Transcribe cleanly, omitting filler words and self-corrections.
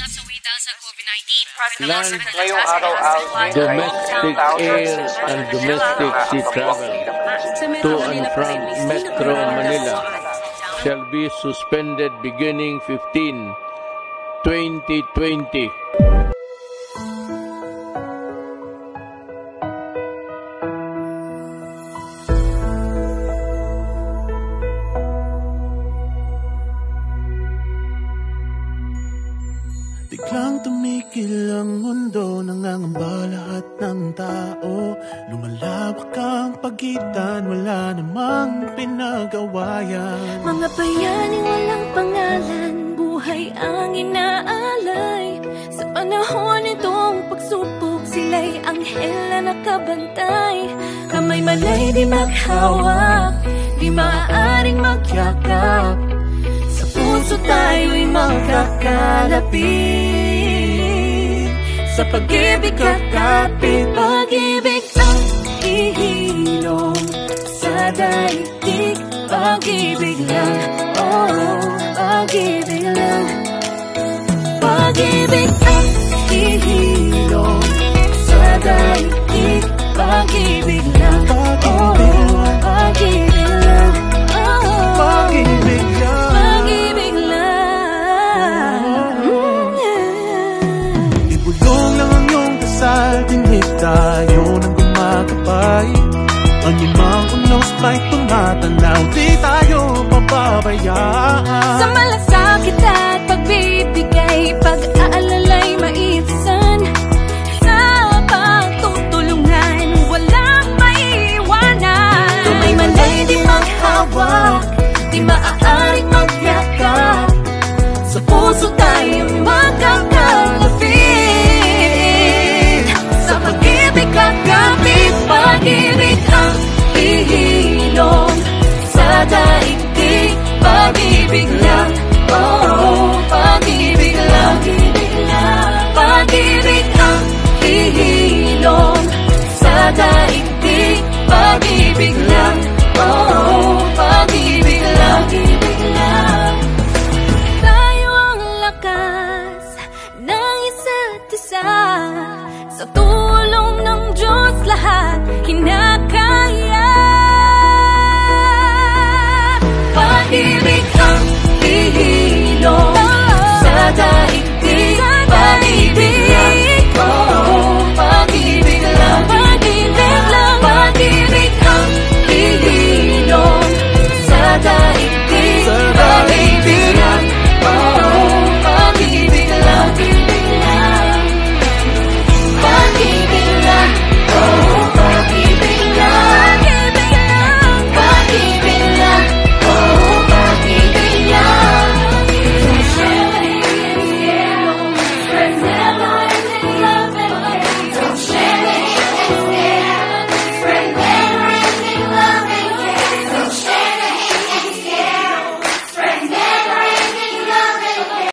nasawi dahil sa COVID-19. Land, domestic air and domestic sea travel to and from Metro Manila shall be suspended beginning 15/2020. Biglang tumigil ang mundo, nangangamba lahat ng tao. Lumalawak ang pagitan, wala namang pinag-awayan. Mga bayaning walang pangalan, buhay ang inaalay. Sa panahon nitong pagsubok, sila'y anghel na nakabantay. Kamay malay di maghawak, di maaaring magyakap. Sa puso tayo'y magkakalapit. Sa pag-ibig kakapit, pag-ibig ang ihilom sa daigdig. Pag-ibig lang, oh, pag-ibig lang. Pag-ibig ang ihilom sa daigdig. Pag-ibig lang, oh, pag-ibig lang, oh, Pag-ibig lang, pag-ibig lang. ibulong lang ang iyong dasal, tinig tayo ng gumagabay. Ang limang unos ba'y tumatanaw, di tayo pababayaan. Sa malas